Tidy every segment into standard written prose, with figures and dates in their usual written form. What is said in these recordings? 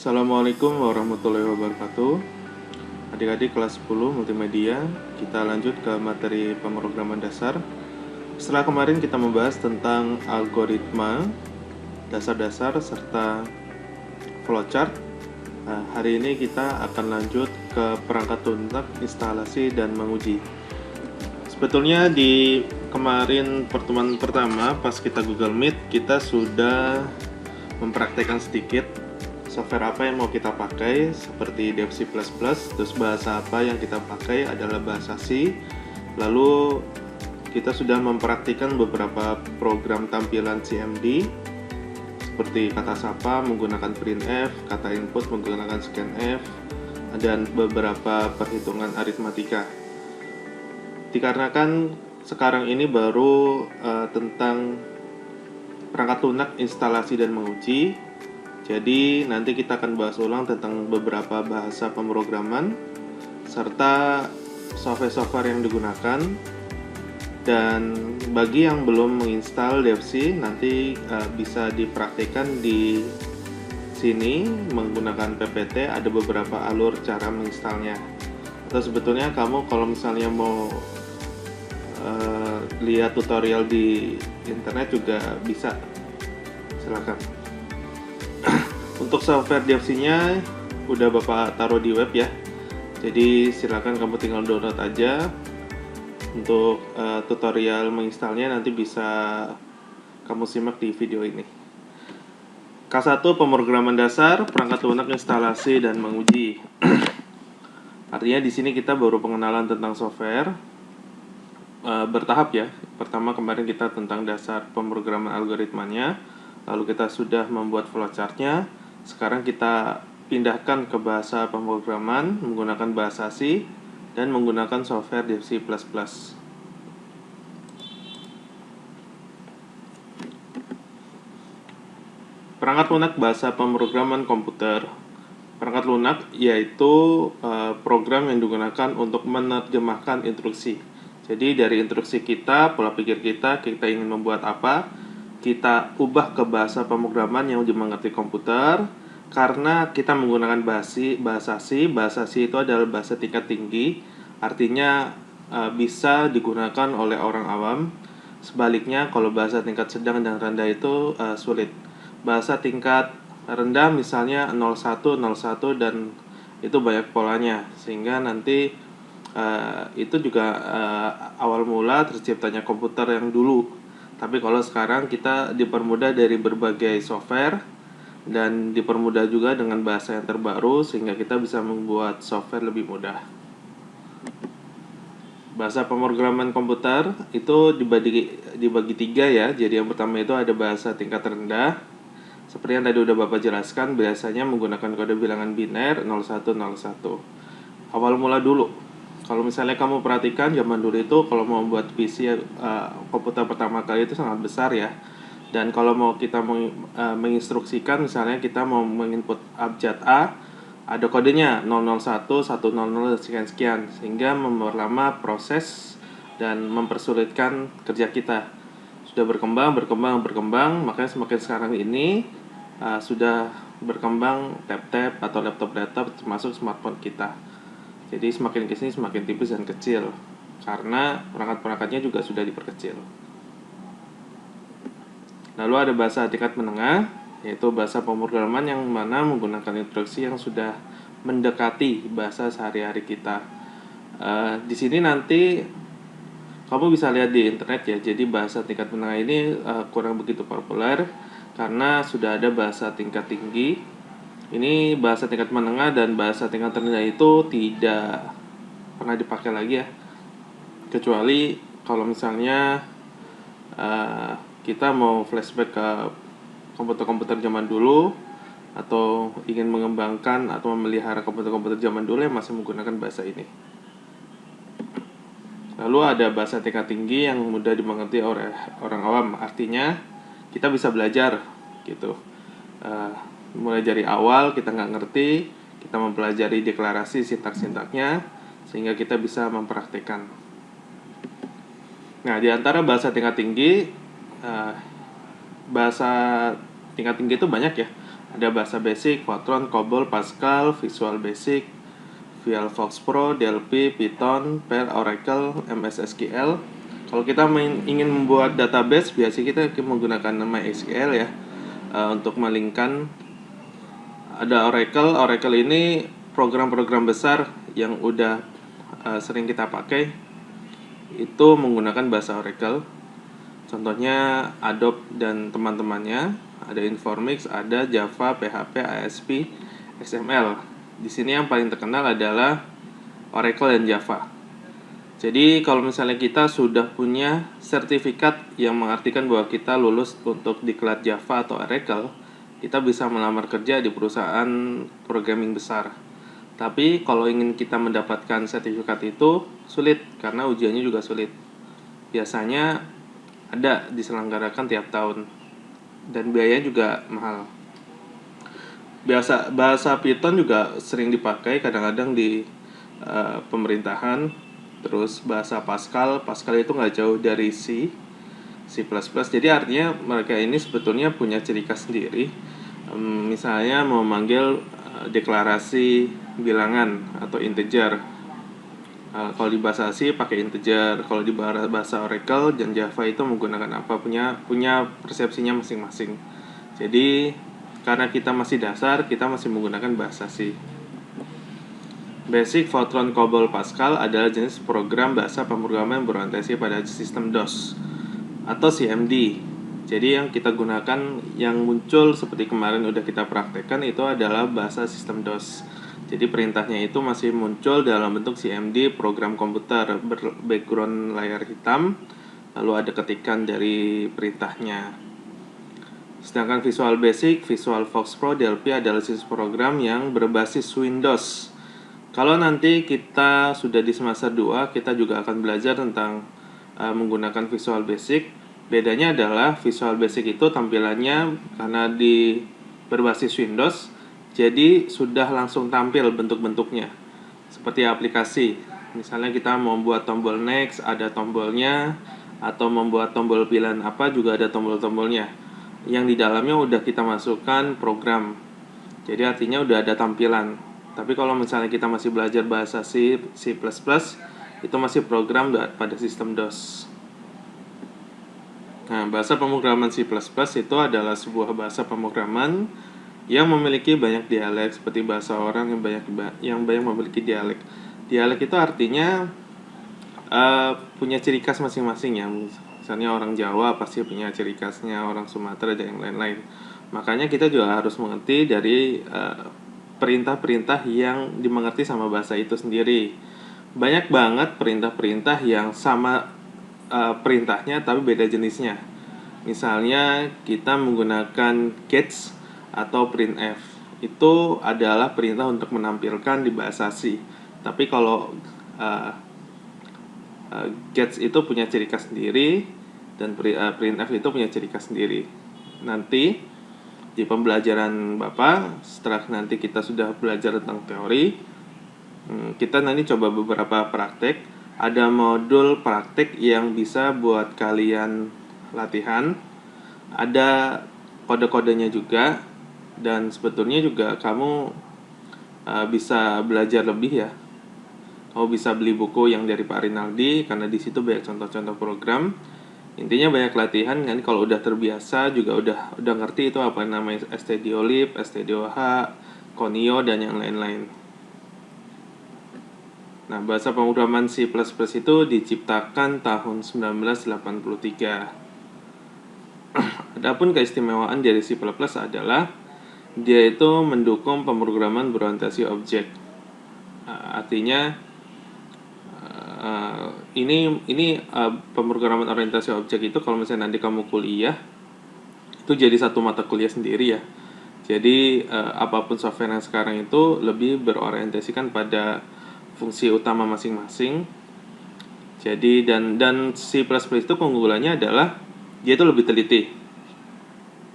Assalamualaikum warahmatullahi wabarakatuh. Adik-adik kelas 10 multimedia, kita lanjut ke materi pemrograman dasar. Setelah kemarin kita membahas tentang algoritma, dasar-dasar, serta flowchart. Hari ini kita akan lanjut ke perangkat lunak, instalasi, dan menguji. Sebetulnya di kemarin pertemuan pertama pas kita Google Meet, kita sudah mempraktekkan sedikit software apa yang mau kita pakai, seperti DevC++. Terus bahasa apa yang kita pakai adalah bahasa C. Lalu kita sudah mempraktikkan beberapa program tampilan CMD seperti kata sapa menggunakan printf, kata input menggunakan scanf, dan beberapa perhitungan aritmatika. Dikarenakan sekarang ini baru tentang perangkat lunak, instalasi, dan menguji, jadi nanti kita akan bahas ulang tentang beberapa bahasa pemrograman serta software-software yang digunakan. Dan bagi yang belum menginstal DevC, nanti bisa dipraktikkan di sini menggunakan PPT. Ada beberapa alur cara menginstalnya. Atau sebetulnya kamu kalau misalnya mau lihat tutorial di internet juga bisa, silakan. Untuk software DevC-nya udah Bapak taruh di web ya. Jadi silakan kamu tinggal download aja. Untuk tutorial menginstalnya nanti bisa kamu simak di video ini. K1 pemrograman dasar, perangkat lunak, instalasi, dan menguji. Artinya di sini kita baru pengenalan tentang software bertahap ya. Pertama kemarin kita tentang dasar pemrograman algoritmanya, lalu kita sudah membuat flowchart-nya. Sekarang kita pindahkan ke bahasa pemrograman menggunakan bahasa C dan menggunakan software DevC++. Perangkat lunak bahasa pemrograman komputer. Perangkat lunak yaitu program yang digunakan untuk menerjemahkan instruksi. Jadi dari instruksi kita, pola pikir kita ingin membuat apa, kita ubah ke bahasa pemrograman yang dimengerti komputer. Karena kita menggunakan bahasa C. Bahasa C itu adalah bahasa tingkat tinggi, artinya bisa digunakan oleh orang awam. Sebaliknya kalau bahasa tingkat sedang dan rendah itu sulit. Bahasa tingkat rendah misalnya 01, 01, dan itu banyak polanya, sehingga nanti itu juga awal mula terciptanya komputer yang dulu. Tapi kalau sekarang kita dipermudah dari berbagai software dan dipermudah juga dengan bahasa yang terbaru, sehingga kita bisa membuat software lebih mudah. Bahasa pemrograman komputer itu dibagi tiga ya. Jadi yang pertama itu ada bahasa tingkat rendah. Seperti yang tadi udah Bapak jelaskan, biasanya menggunakan kode bilangan biner 0101. Awal mula dulu. Kalau misalnya kamu perhatikan zaman dulu itu kalau mau membuat PC komputer pertama kali itu sangat besar ya. Dan kalau mau kita menginstruksikan, misalnya kita mau menginput abjad A, ada kodenya 001, 100, sekian-sekian, sehingga memperlama proses dan mempersulitkan kerja kita. Sudah berkembang, makanya semakin sekarang ini sudah berkembang tab-tab atau laptop-laptop termasuk smartphone kita. Jadi semakin kesini semakin tipis dan kecil, karena perangkat-perangkatnya juga sudah diperkecil. Lalu ada bahasa tingkat menengah, yaitu bahasa pemrograman yang mana menggunakan instruksi yang sudah mendekati bahasa sehari-hari kita. Di sini nanti kamu bisa lihat di internet ya. Jadi bahasa tingkat menengah ini kurang begitu populer karena sudah ada bahasa tingkat tinggi. Ini bahasa tingkat menengah dan bahasa tingkat rendah itu tidak pernah dipakai lagi ya. Kecuali kalau misalnya kita mau flashback ke komputer-komputer zaman dulu, atau ingin mengembangkan atau memelihara komputer-komputer zaman dulu yang masih menggunakan bahasa ini. Lalu ada bahasa tingkat tinggi yang mudah dimengerti oleh orang awam. Artinya kita bisa belajar gitu. Mulai dari awal kita nggak ngerti, kita mempelajari deklarasi sintaks-sintaknya sehingga kita bisa mempraktikkan. Nah, di antara bahasa tingkat tinggi, bahasa tingkat tinggi itu banyak ya. Ada bahasa basic, Fortran, COBOL, Pascal, Visual Basic, VLFox Pro, DLP, Python, Perl, Oracle, MS SQL. Kalau kita ingin membuat database, biasanya kita menggunakan MySQL ya, untuk melingkan. Ada Oracle. Oracle ini program-program besar yang udah sering kita pakai itu menggunakan bahasa Oracle. Contohnya Adobe dan teman-temannya, ada Informix, ada Java, PHP, ASP, XML. Di sini yang paling terkenal adalah Oracle dan Java. Jadi kalau misalnya kita sudah punya sertifikat yang mengartikan bahwa kita lulus untuk diklat Java atau Oracle, kita bisa melamar kerja di perusahaan programming besar. Tapi kalau ingin kita mendapatkan sertifikat itu sulit karena ujiannya juga sulit. Biasanya ada diselenggarakan tiap tahun dan biayanya juga mahal. Bahasa Python juga sering dipakai kadang-kadang di pemerintahan. Terus bahasa Pascal itu nggak jauh dari C++. Jadi artinya mereka ini sebetulnya punya ciri khas sendiri. Misalnya mau manggil deklarasi bilangan atau integer. Kalau di bahasa C pakai integer, kalau di bahasa Oracle dan Java itu menggunakan apa, punya persepsinya masing-masing. Jadi karena kita masih dasar, kita masih menggunakan bahasa C. Basic, Fortran, COBOL, Pascal adalah jenis program bahasa pemrograman berorientasi pada sistem DOS atau CMD. Jadi yang kita gunakan, yang muncul seperti kemarin udah kita praktekkan, itu adalah bahasa sistem DOS. Jadi perintahnya itu masih muncul dalam bentuk CMD, program komputer background layar hitam, lalu ada ketikan dari perintahnya. Sedangkan Visual Basic, VisualFox Pro, DLP adalah jenis program yang berbasis Windows. Kalau nanti kita sudah di semester 2, kita juga akan belajar tentang menggunakan Visual Basic. Bedanya adalah Visual Basic itu tampilannya karena berbasis Windows, jadi sudah langsung tampil bentuk-bentuknya seperti aplikasi. Misalnya kita mau membuat tombol next, ada tombolnya, atau membuat tombol pilihan apa juga ada tombol-tombolnya. Yang di dalamnya udah kita masukkan program. Jadi artinya udah ada tampilan. Tapi kalau misalnya kita masih belajar bahasa C++, itu masih program pada sistem DOS. Nah, bahasa pemrograman C++ itu adalah sebuah bahasa pemrograman yang memiliki banyak dialek, seperti bahasa orang yang banyak memiliki dialek. Dialek itu artinya punya ciri khas masing-masing ya. Misalnya orang Jawa pasti punya ciri khasnya, orang Sumatera dan yang lain-lain. Makanya kita juga harus mengerti dari perintah-perintah yang dimengerti sama bahasa itu sendiri. Banyak banget perintah-perintah yang sama perintahnya tapi beda jenisnya. Misalnya kita menggunakan gets atau printf. Itu adalah perintah untuk menampilkan di bahasa C. Tapi kalau gets itu punya ciri khas sendiri dan printf itu punya ciri khas sendiri. Nanti di pembelajaran Bapak, setelah nanti kita sudah belajar tentang teori, kita nanti coba beberapa praktek. Ada modul praktek yang bisa buat kalian latihan. Ada kode-kodenya juga. Dan sebetulnya juga kamu bisa belajar lebih ya. Kamu bisa beli buku yang dari Pak Rinaldi, karena di situ banyak contoh-contoh program. Intinya banyak latihan kan. Kalau udah terbiasa juga udah ngerti itu apa namanya stdiolib, stdoh, conio dan yang lain-lain. Nah, bahasa pemrograman C++ itu diciptakan tahun 1983. Adapun keistimewaan dari C++ adalah dia itu mendukung pemrograman berorientasi objek. Artinya ini pemrograman orientasi objek itu kalau misalnya nanti kamu kuliah itu jadi satu mata kuliah sendiri ya. Jadi apapun software yang sekarang itu lebih berorientasikan pada fungsi utama masing-masing. Jadi dan C++ itu keunggulannya adalah dia itu lebih teliti.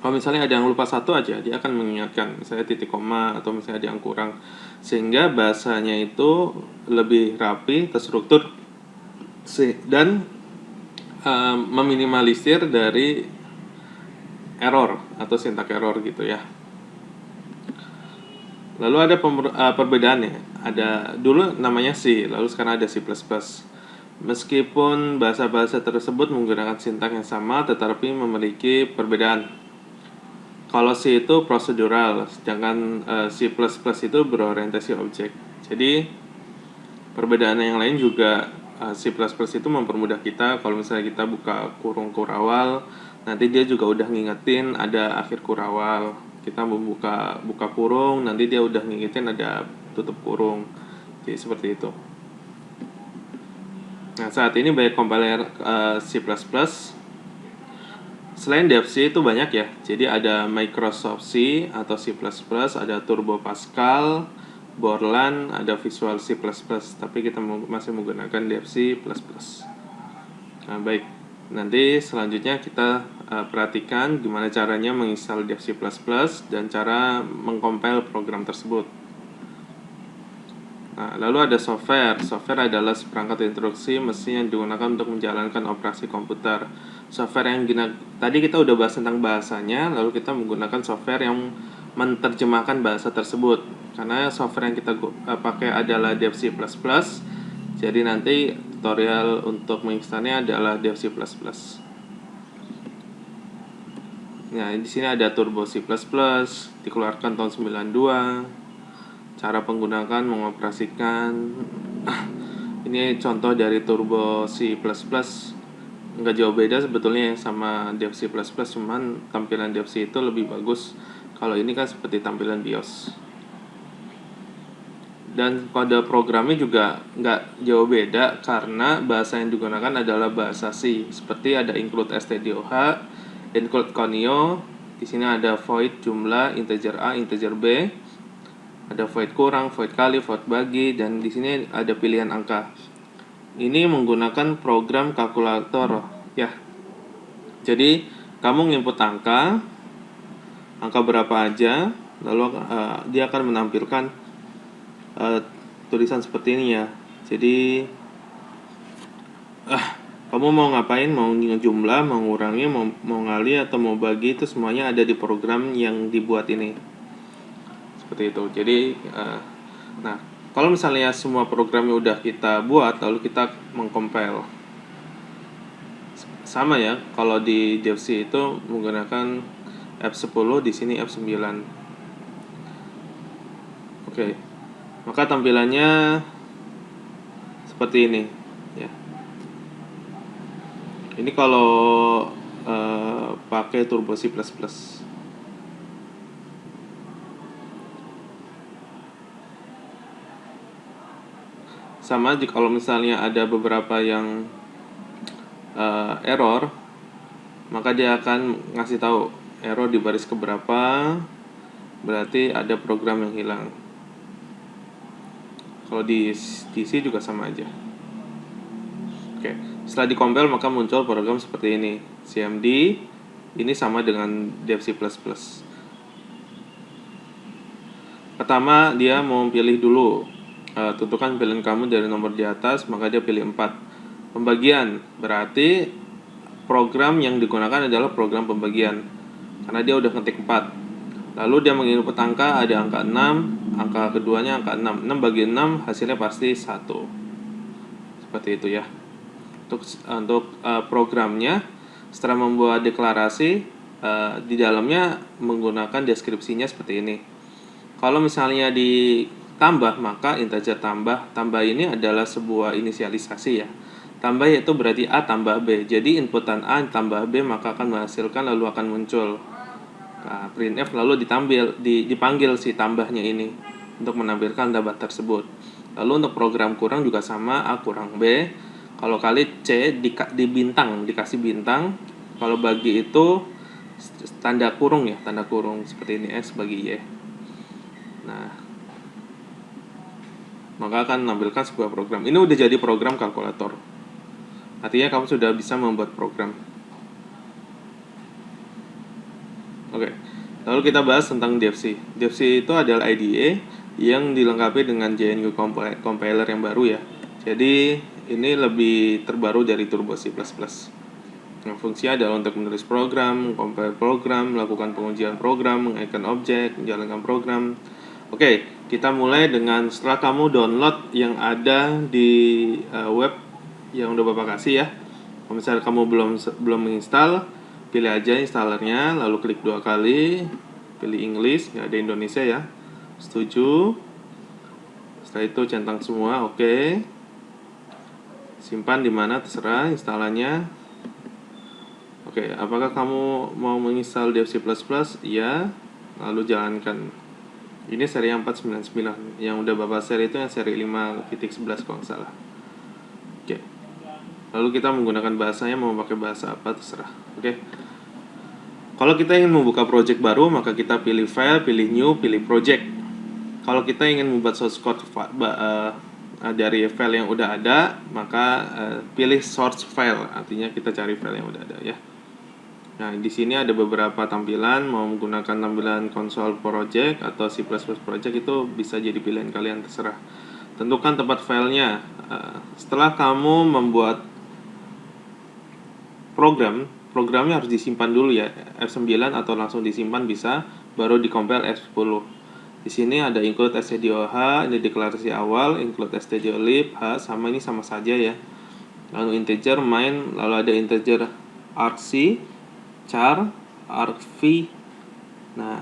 Kalau misalnya ada yang lupa satu aja, dia akan mengingatkan, misalnya titik koma atau misalnya ada yang kurang, sehingga bahasanya itu lebih rapi, terstruktur dan meminimalisir dari error atau syntax error gitu ya. Lalu ada perbedaannya. Ada dulu namanya C, lalu sekarang ada C++. Meskipun bahasa-bahasa tersebut menggunakan sintaks yang sama, tetapi memiliki perbedaan. Kalau C itu prosedural, sedangkan C++ itu berorientasi objek. Jadi perbedaan yang lain juga, C++ itu mempermudah kita. Kalau misalnya kita buka kurung kurawal, nanti dia juga udah ngingetin ada akhir kurawal. Kita buka kurung, nanti dia udah ngingetin ada tutup kurung. Jadi seperti itu. Nah, saat ini banyak compiler C++. Selain DevC itu banyak ya. Jadi ada Microsoft C atau C++, ada Turbo Pascal, Borland, ada Visual C++, tapi kita masih menggunakan DevC++. Nah, baik. Nanti selanjutnya kita perhatikan gimana caranya menginstal DevC++ dan cara mengcompile program tersebut. Nah, lalu ada software. Software adalah seperangkat instruksi mesin yang digunakan untuk menjalankan operasi komputer. Software yang tadi kita udah bahas tentang bahasanya, lalu kita menggunakan software yang menerjemahkan bahasa tersebut. Karena software yang kita pakai adalah DevC++, jadi nanti tutorial untuk menginstalnya adalah DevC++. Nah, di sini ada Turbo C++, dikeluarkan tahun 92. Cara penggunaan mengoperasikan. Ini contoh dari Turbo C++. Nggak jauh beda sebetulnya sama DevC++, cuman tampilan DevC itu lebih bagus. Kalau ini kan seperti tampilan BIOS. Dan kode programnya juga nggak jauh beda karena bahasa yang digunakan adalah bahasa C. Seperti ada include stdoh, include conio. Di sini ada void jumlah, integer A, integer B. Ada void kurang, void kali, void bagi, dan di sini ada pilihan angka. Ini menggunakan program kalkulator ya. Jadi kamu nginput angka berapa aja, lalu dia akan menampilkan tulisan seperti ini ya. Jadi kamu mau ngapain, mau jumlah, mau ngurangi, mau ngali atau mau bagi, itu semuanya ada di program yang dibuat ini. Seperti itu. Jadi nah, kalau misalnya semua programnya udah kita buat, lalu kita mengcompile. Sama ya, kalau di DevC itu menggunakan F10, di sini F9. Oke. Maka tampilannya seperti ini ya. Ini kalau pakai Turbo C++. Sama jika kalau misalnya ada beberapa yang error, maka dia akan ngasih tahu error di baris keberapa, berarti ada program yang hilang. Kalau di C juga sama aja. Oke, setelah dikompil maka muncul program seperti ini. CMD ini sama dengan DevC++. Pertama dia mau pilih dulu, tentukan pilihan kamu dari nomor di atas, maka dia pilih 4. Pembagian berarti program yang digunakan adalah program pembagian karena dia udah ngetik 4. Lalu dia menginput angka, ada angka 6, angka keduanya angka 6. 6 bagi 6 hasilnya pasti 1. Seperti itu ya. Untuk programnya, setelah membuat deklarasi, di dalamnya menggunakan deskripsinya seperti ini. Kalau misalnya ditambah, maka integer tambah ini adalah sebuah inisialisasi ya. Tambah yaitu berarti A tambah B. Jadi inputan A tambah B maka akan menghasilkan, lalu akan muncul printf, lalu dipanggil si tambahnya ini untuk menampilkan data tersebut. Lalu untuk program kurang juga sama, A kurang B. Kalau kali C dikasih bintang. Kalau bagi itu tanda kurung ya, tanda kurung seperti ini, X bagi Y. Nah, maka akan menampilkan sebuah program. Ini udah jadi program kalkulator. Artinya kamu sudah bisa membuat program. Oke, lalu kita bahas tentang DevC. DevC itu adalah IDE yang dilengkapi dengan JNU compiler yang baru ya. Jadi ini lebih terbaru dari Turbo C++. Nah, fungsinya adalah untuk menulis program, compile program, melakukan pengujian program, mengaitkan objek, menjalankan program, Oke, kita mulai dengan setelah kamu download yang ada di web yang udah Bapak kasih ya. Kalau misalnya kamu belum menginstal, pilih aja installernya, lalu klik 2 kali, pilih English, nggak ada Indonesia ya. Setuju. Setelah itu centang semua, oke. Simpan di mana terserah installannya. Oke, apakah kamu mau menginstal Dev C++? Iya, lalu jalankan. Ini seri yang 499. Yang udah Bapak share itu yang seri 5.11 kalau nggak salah. Oke. Lalu kita menggunakan bahasanya, mau pakai bahasa apa terserah. Oke. Kalau kita ingin membuka project baru, maka kita pilih file, pilih new, pilih project. Kalau kita ingin membuat source code dari file yang udah ada, maka pilih source file. Artinya kita cari file yang udah ada ya. Nah, di sini ada beberapa tampilan, mau menggunakan tampilan console project atau C++ project itu bisa jadi pilihan kalian terserah. Tentukan tempat filenya. Setelah kamu membuat programnya harus disimpan dulu ya, F9 atau langsung disimpan bisa, baru dikompil F10. Di sini ada include stdoh, ini deklarasi awal, include stdolib, sama ini sama saja ya. Lalu integer main, lalu ada integer argc, char, argv. Nah,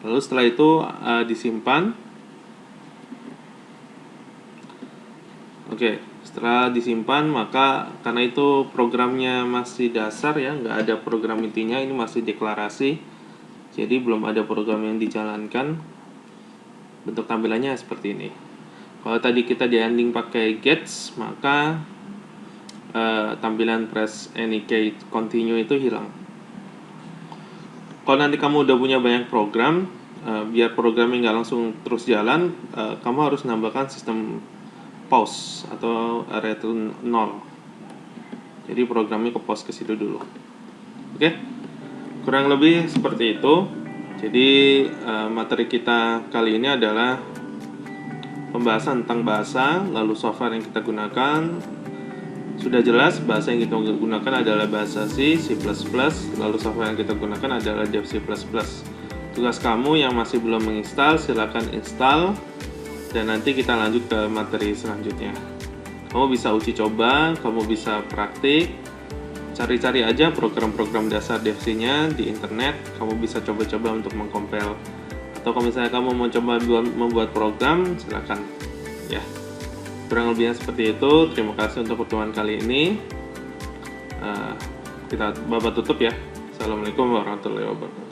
lalu setelah itu disimpan. Oke, setelah disimpan maka karena itu programnya masih dasar ya, nggak ada program intinya, ini masih deklarasi. Jadi belum ada program yang dijalankan. Bentuk tampilannya seperti ini. Kalau tadi kita di ending pakai gets, maka tampilan press any key continue itu hilang. Kalau nanti kamu udah punya banyak program, biar programnya nggak langsung terus jalan, kamu harus nambahkan sistem pause atau return 0. Jadi programnya ke pause ke situ dulu. Oke, kurang lebih seperti itu. Jadi materi kita kali ini adalah pembahasan tentang bahasa, lalu software yang kita gunakan. Sudah jelas bahasa yang kita gunakan adalah bahasa C, C++, lalu software yang kita gunakan adalah Dev C++. Tugas kamu yang masih belum menginstal, silakan install, dan nanti kita lanjut ke materi selanjutnya. Kamu bisa uji coba, kamu bisa praktik, cari-cari aja program-program dasar Dev C-nya di internet, kamu bisa coba-coba untuk mengkompil. Atau kalau misalnya kamu mau coba membuat program, silakan ya. Kurang lebihnya seperti itu. Terima kasih untuk pertemuan kali ini. Kita Bapak tutup ya. Assalamualaikum warahmatullahi wabarakatuh.